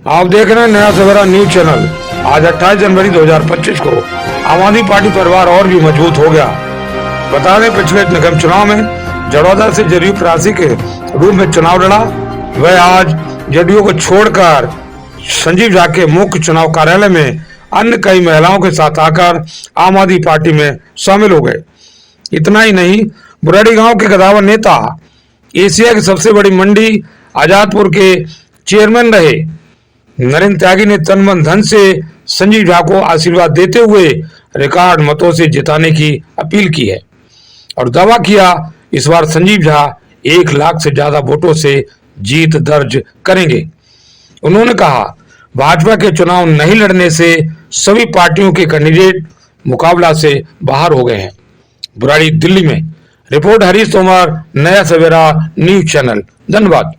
आप देख रहे हैं नया सवेरा न्यूज चैनल। आज 28 जनवरी 2025 को आम आदमी पार्टी परिवार और भी मजबूत हो गया। बता दें, पिछले निगम चुनाव में जड़ौदा से जदयू प्रत्याशी के रूप में चुनाव लड़ा। वह आज जदयू को छोड़कर संजीव झा के मुख्य चुनाव कार्यालय में अन्य कई महिलाओं के साथ आकर आम आदमी पार्टी में शामिल हो गए। इतना ही नहीं, बुराड़ी गांव के कदावर नेता, एशिया की सबसे बड़ी मंडी आजादपुर के चेयरमैन रहे नरेंद्र त्यागी ने तन मन धन से संजीव झा को आशीर्वाद देते हुए रिकॉर्ड मतों से जिताने की अपील की है और दावा किया इस बार संजीव झा 1 लाख से ज्यादा वोटों से जीत दर्ज करेंगे। उन्होंने कहा, भाजपा के चुनाव नहीं लड़ने से सभी पार्टियों के कैंडिडेट मुकाबला से बाहर हो गए हैं। बुराड़ी दिल्ली में रिपोर्ट हरीश तोमर, नया सवेरा न्यूज चैनल। धन्यवाद।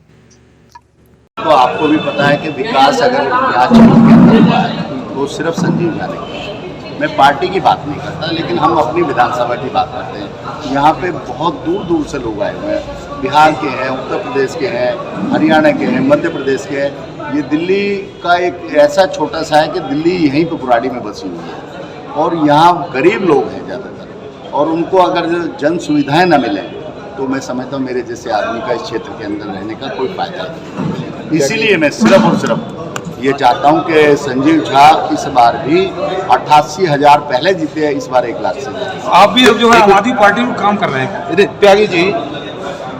तो आपको भी पता है कि विकास अगर यहाँ क्षेत्र के अंदर हुआ है तो सिर्फ संजीव झा ने। मैं पार्टी की बात नहीं करता, लेकिन हम अपनी विधानसभा की बात करते हैं। यहाँ पे बहुत दूर दूर से लोग आए हुए हैं, बिहार के हैं, उत्तर प्रदेश के हैं, हरियाणा के हैं, मध्य प्रदेश के हैं। ये दिल्ली का एक ऐसा छोटा सा है कि दिल्ली यहीं पर बुराड़ी में बसी हुई है और यहाँ गरीब लोग हैं ज़्यादातर, और उनको अगर जन सुविधाएँ न मिलें तो मैं समझता हूँ मेरे जैसे आदमी का इस क्षेत्र के अंदर रहने का कोई फायदा नहीं। इसीलिए मैं सिर्फ और सिर्फ ये चाहता हूँ कि संजीव झा इस बार भी 88,000 पहले जीते, इस बार 1 लाख से। आप भी जो है आम आदमी पार्टी में काम कर रहे हैं। त्यागी जी,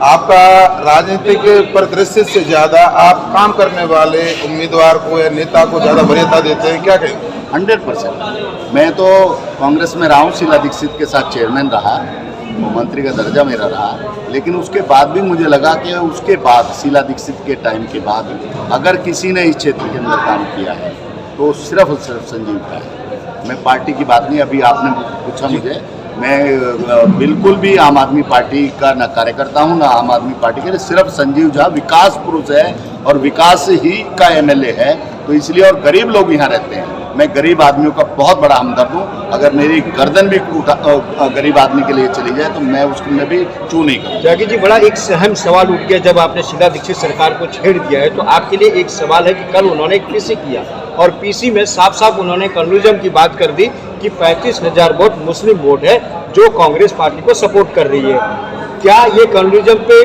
आपका राजनीतिक परिदृश्य से ज्यादा आप काम करने वाले उम्मीदवार को या नेता को ज्यादा वरीयता देते हैं, क्या कहेंगे? 100%। मैं तो कांग्रेस में रहा हूँ, शीला दीक्षित के साथ चेयरमैन रहा, मंत्री का दर्जा मेरा रहा, लेकिन उसके बाद भी मुझे लगा कि उसके बाद शीला दीक्षित के टाइम के बाद अगर किसी ने इस क्षेत्र के अंदर काम किया है तो सिर्फ और सिर्फ संजीव झा है। मैं पार्टी की बात नहीं, अभी आपने पूछा मुझे, मैं बिल्कुल भी आम आदमी पार्टी का न कार्यकर्ता हूँ, ना आम आदमी पार्टी के, सिर्फ संजीव झा विकास पुरुष है और विकास ही का MLA है। तो इसलिए, और गरीब लोग यहाँ रहते हैं, मैं गरीब आदमियों का बहुत बड़ा हमदर्द हूँ। अगर मेरी गर्दन भी गरीब आदमी के लिए चली जाए तो मैं उसको में भी चू नहीं करूँ। त्यागी जी, बड़ा एक अहम सवाल उठ गया जब आपने शीला दीक्षित सरकार को छेड़ दिया है, तो आपके लिए एक सवाल है कि कल उन्होंने एक पीसी किया और पीसी में साफ साफ उन्होंने कम्युनिज्म की बात कर दी कि 35,000 वोट मुस्लिम वोट है जो कांग्रेस पार्टी को सपोर्ट कर रही है। क्या ये कम्युनिज्म पे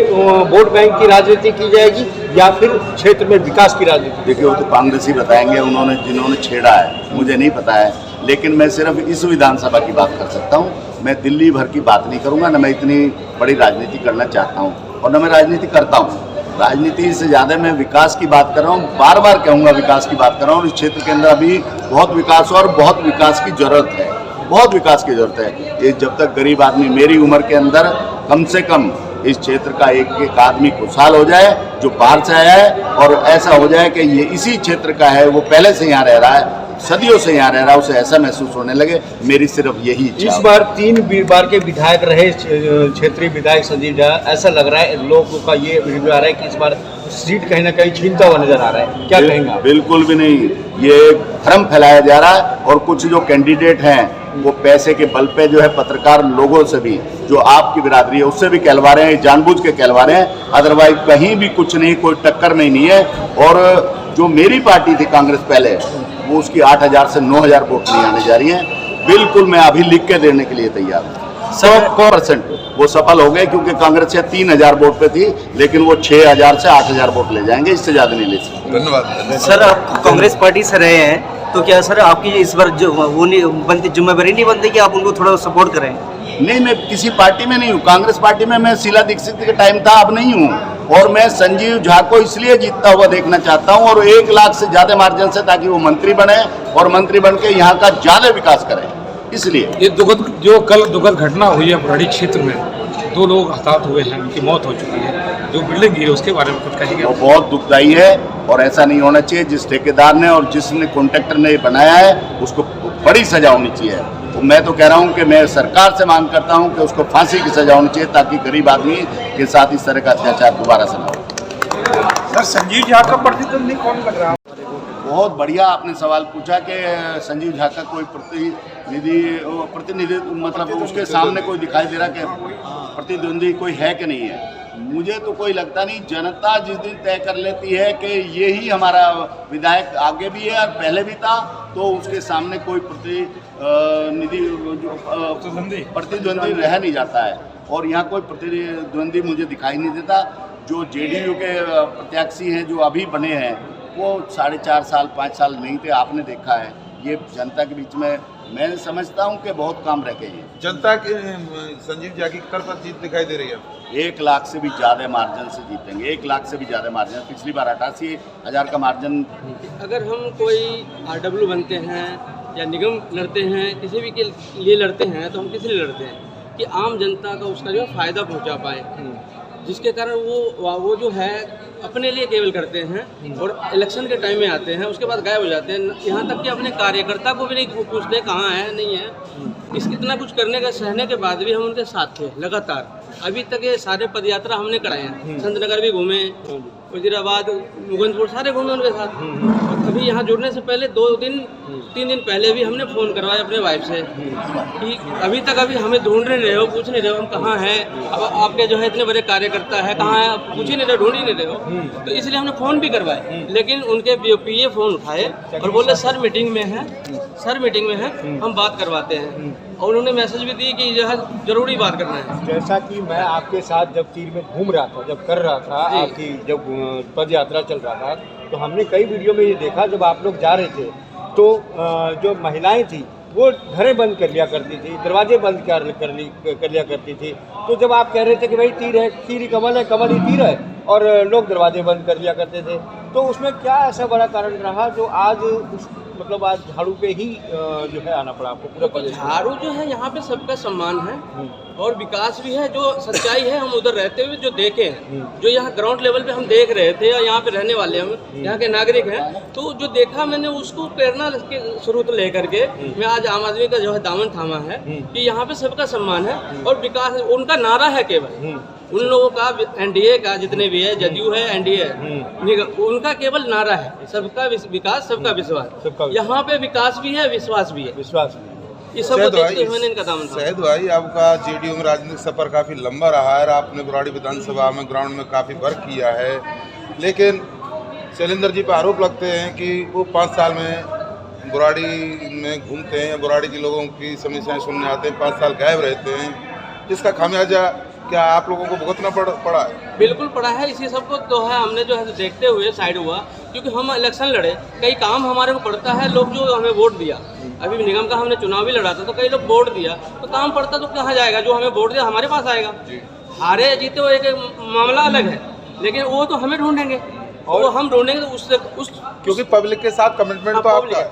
वोट बैंक की राजनीति की जाएगी या फिर क्षेत्र में विकास की राजनीति? देखिए, वो तो कांग्रेस ही बताएंगे, उन्होंने जिन्होंने छेड़ा है, मुझे नहीं पता है। लेकिन मैं सिर्फ इस विधानसभा की बात कर सकता हूँ, मैं दिल्ली भर की बात नहीं करूँगा, न मैं इतनी बड़ी राजनीति करना चाहता हूँ और न मैं राजनीति करता हूँ। राजनीति से ज़्यादा मैं विकास की बात कर रहा हूँ, बार बार कहूँगा विकास की बात कर रहा हूँ। इस क्षेत्र के अंदर अभी बहुत विकास और बहुत विकास की जरूरत है, बहुत विकास की जरूरत है। ये जब तक गरीब आदमी मेरी उम्र के अंदर कम से कम इस क्षेत्र का एक आदमी खुशहाल हो जाए जो बाहर से आया है, और ऐसा हो जाए कि ये इसी क्षेत्र का है, वो पहले से यहाँ रह रहा है, सदियों से यहाँ रह रहा है, उसे ऐसा महसूस होने लगे, मेरी सिर्फ यही इच्छा। इस बार 3 बार के विधायक रहे क्षेत्रीय विधायक संजीव झा, ऐसा लग रहा है लोगों का ये रिव्यू आ रहा है कि इस बार सीट कहीं ना कहीं छीनता हुआ नजर आ रहा है, क्या कहेंगे? बिल्कुल भी नहीं, ये भ्रम फैलाया जा रहा है और कुछ जो कैंडिडेट हैं वो पैसे के बल पे जो है पत्रकार लोगों से भी, जो आपकी बिरादरी है उससे भी कहलवा रहे हैं, जानबूझ के कहलवा रहे हैं। अदरवाइज कहीं भी कुछ नहीं, कोई टक्कर नहीं है। और जो मेरी पार्टी थी कांग्रेस पहले, वो उसकी 8,000 से 9,000 वोट नहीं आने जा रही है। बिल्कुल, मैं अभी लिख के देने के लिए तैयार हूँ। 100% वो सफल हो गए, क्योंकि कांग्रेस से 3,000 वोट पे थी, लेकिन वो 6,000 से 8,000 वोट ले जाएंगे, इससे ज्यादा नहीं ले सकते। धन्यवाद। सर, आप कांग्रेस पार्टी से रहे हैं, तो क्या सर आपकी इस बार जो वो नहीं बनती, जिम्मेदारी नहीं बनती कि आप उनको थोड़ा सपोर्ट करें? नहीं, मैं किसी पार्टी में नहीं हूँ। कांग्रेस पार्टी में मैं शीला दीक्षित के टाइम था, अब नहीं हूँ। और मैं संजीव झा को इसलिए जीतता हुआ देखना चाहता हूँ, और 1 लाख से ज्यादा मार्जिन से, ताकि वो मंत्री बने और मंत्री बन के यहाँ का ज्यादा विकास करें। इसलिए ये कल दुखद घटना हुई है बुराड़ी क्षेत्र में, 2 लोग हताहत हुए हैं, उनकी मौत हो चुकी है, जो बिल्डिंग गिरी उसके बारे में कुछ कहिए? वो बहुत दुखदायी है और ऐसा नहीं होना चाहिए। जिस ठेकेदार ने और जिसने कॉन्ट्रैक्टर ने बनाया है उसको बड़ी सजा होनी चाहिए। तो मैं तो कह रहा हूँ कि मैं सरकार से मांग करता हूँ कि उसको फांसी की सजा होनी चाहिए, ताकि गरीब आदमी के साथ इस तरह का अत्याचार दोबारा से न हो। सर, संजीव झा का प्रतिद्वंदी कौन लग रहा है? बहुत बढ़िया आपने सवाल पूछा कि संजीव झा का कोई प्रतिनिधि मतलब उसके सामने कोई दिखाई दे रहा कि प्रतिद्वंदी कोई है कि नहीं है। मुझे तो कोई लगता नहीं। जनता जिस दिन तय कर लेती है कि यही हमारा विधायक आगे भी है और पहले भी था, तो उसके सामने कोई प्रतिद्वंदी रह नहीं जाता है। और यहाँ कोई प्रतिद्वंदी मुझे दिखाई नहीं देता। जो जेडीयू के प्रत्याशी हैं जो अभी बने हैं वो 4.5 साल 5 साल नहीं थे, आपने देखा है। ये जनता के बीच में मैं समझता हूँ कि बहुत काम रह गई है। जनता के संजीव झा की तरफ जीत दिखाई दे रही है। 1 लाख से भी ज़्यादा मार्जिन से जीतेंगे, 1 लाख से भी ज़्यादा मार्जिन। पिछली बार 88,000 का मार्जिन। अगर हम कोई आरडब्ल्यू बनते हैं या निगम लड़ते हैं, किसी भी के लिए लड़ते हैं, तो हम किस लिए लड़ते हैं कि आम जनता का उसका जो है फ़ायदा पहुंचा पाए, जिसके कारण वो जो है अपने लिए केवल करते हैं और इलेक्शन के टाइम में आते हैं, उसके बाद गायब हो जाते हैं। यहाँ तक कि अपने कार्यकर्ता को भी नहीं पूछते कहाँ है नहीं है। इस इतना कुछ करने का सहने के बाद भी हम उनके साथ थे लगातार। अभी तक ये सारे पदयात्रा हमने कराए हैं, संतनगर भी घूमे, वजीराबाद, मुगंजपुर सारे घूमे उनके साथ। और अभी यहाँ जुड़ने से पहले 2-3 दिन पहले भी हमने फ़ोन करवाया अपने वाइफ से कि अभी तक हमें ढूंढ नहीं रहे हो, पूछ नहीं रहे हो हम कहाँ हैं, अब आपके जो है इतने बड़े कार्यकर्ता है कहाँ है, पूछ ही नहीं रहे, ढूंढ ही नहीं रहे हो। तो इसलिए हमने फ़ोन भी करवाए, लेकिन उनके पीए फ़ोन उठाए और बोले सर मीटिंग में है, हम बात करवाते हैं। और उन्होंने मैसेज भी दी कि जो है ज़रूरी बात करना है। जैसा कि मैं आपके साथ जब तीर में घूम रहा था, जब कर रहा था आपकी जब पद यात्रा चल रहा था, तो हमने कई वीडियो में ये देखा जब आप लोग जा रहे थे तो जो महिलाएं थी वो घरें बंद कर लिया करती थी, दरवाजे बंद कर लिया करती थी। तो जब आप कह रहे थे कि भाई तीर है, तीर ही कमल है, कमल ही तीर है, और लोग दरवाजे बंद कर लिया करते थे, तो उसमें क्या ऐसा बड़ा कारण रहा जो आज मतलब आज झाड़ू पे ही जो है आना पड़ा आपको पूरा प्रदेश? झाड़ू जो है यहाँ पे सबका सम्मान है और विकास भी है। जो सच्चाई है हम उधर रहते हुए जो देखे हैं, जो यहाँ ग्राउंड लेवल पे हम देख रहे थे और यहाँ पे रहने वाले हम यहाँ के नागरिक हैं, तो जो देखा मैंने उसको प्रेरणा के स्रोत लेकर के मैं आज आम आदमी का जो है दामन थामा है कि यहाँ पे सबका सम्मान है और विकास। उनका नारा है केवल उन लोगों का, एनडीए का जितने भी है, जदयू है, एनडीए है, उनका केवल नारा है सबका विकास सबका विश्वास। यहाँ पे विकास भी है, विश्वास भी है। ये सब देखते हुए इनका दामन था। शहद भाई, आपका जेडीयू में राजनीतिक सफर काफी लंबा रहा है। आपने बुराड़ी विधानसभा में ग्राउंड में काफी वर्क किया है, लेकिन शैलेंद्र जी पर आरोप लगते हैं कि वो 5 साल में बुराड़ी में घूमते हैं, बुराड़ी के लोगों की समस्याएं सुनने आते हैं, 5 साल गायब रहते हैं। इसका खामियाजा क्या आप लोगों को भुगतना पड़ा है? बिल्कुल पड़ा है। इसी सबको तो है हमने जो है देखते हुए साइड हुआ, क्योंकि हम इलेक्शन लड़े, कई काम हमारे को पड़ता है। लोग जो हमें वोट दिया, अभी निगम का हमने चुनाव भी लड़ा था, तो कई लोग वोट दिया तो काम पड़ता तो कहाँ जाएगा? जो हमें वोट दिया हमारे पास आएगा। हारे जीते वो एक मामला अलग है, लेकिन वो तो हमें ढूंढेंगे और वो हम ढूंढेंगे तो उस क्योंकि पब्लिक के साथ कमिटमेंट तो आपका है।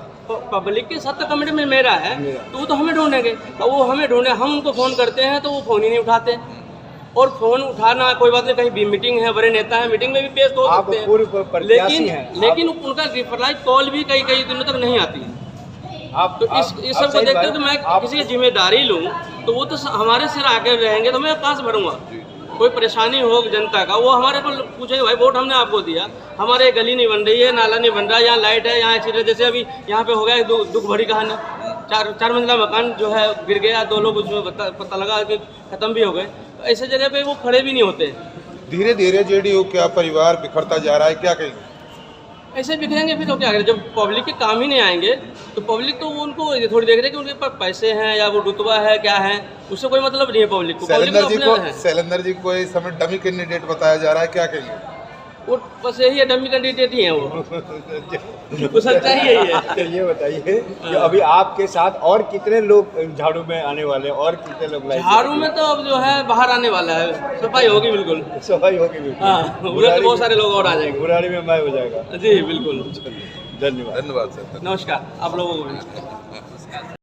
पब्लिक के साथ कमिटमेंट मेरा है, तो वो तो हमें ढूंढेंगे और वो हमें ढूंढे। हम उनको फ़ोन करते हैं तो वो फ़ोन ही नहीं उठाते। और फोन उठाना कोई बात नहीं, कहीं भी मीटिंग है, बड़े नेता है, मीटिंग में भी पेश हो सकते हैं, लेकिन उनका रिप्लाई कॉल भी कई दिनों तक नहीं आती है। तो इस सब को देखते हो तो मैं किसी की जिम्मेदारी लूँ तो वो तो हमारे सिर आके रहेंगे, तो मैं कहाँ से भरूँगा? कोई परेशानी हो जनता का, वो हमारे को पूछेंगे भाई वोट हमने आपको दिया, हमारे गली नहीं बन रही है, नाला नहीं बन रहा, यहाँ लाइट है, यहाँ एक्सीडेंट, जैसे अभी यहाँ पे हो गया दुख भरी कहानी, 4 मंजिला मकान जो है गिर गया, 2 लोग उसमें पता लगा कि खत्म भी हो गए। तो ऐसे जगह पे वो खड़े भी नहीं होते। धीरे धीरे जेडीयू क्या परिवार बिखरता जा रहा है, क्या कहेंगे? ऐसे बिखरेंगे फिर तो क्या करें? जब पब्लिक के काम ही नहीं आएंगे तो पब्लिक तो उनको थोड़ी देख रहे हैं कि उनके पास पैसे हैं या वो रुतबा है क्या है, उससे कोई मतलब नहीं है पब्लिक को। शैलेंद्र जी को इस समय डमी कैंडिडेट बताया जा रहा है, क्या कहेंगे? वो बस यही है, डमी कैंडिडेट ही है वो सच्चाई यही है। चलिए बताइए कि अभी आपके साथ और कितने लोग झाड़ू में आने वाले हैं, और कितने लोग झाड़ू में? तो अब जो है बाहर आने वाला है, सफाई होगी बिल्कुल, सफाई होगी बिल्कुल। हाँ, उधर तो बहुत सारे लोग और आ जाएंगे, बुराड़ी में मैं हो जाएगा। जी बिल्कुल। धन्यवाद सर। नमस्कार आप लोगों को भी।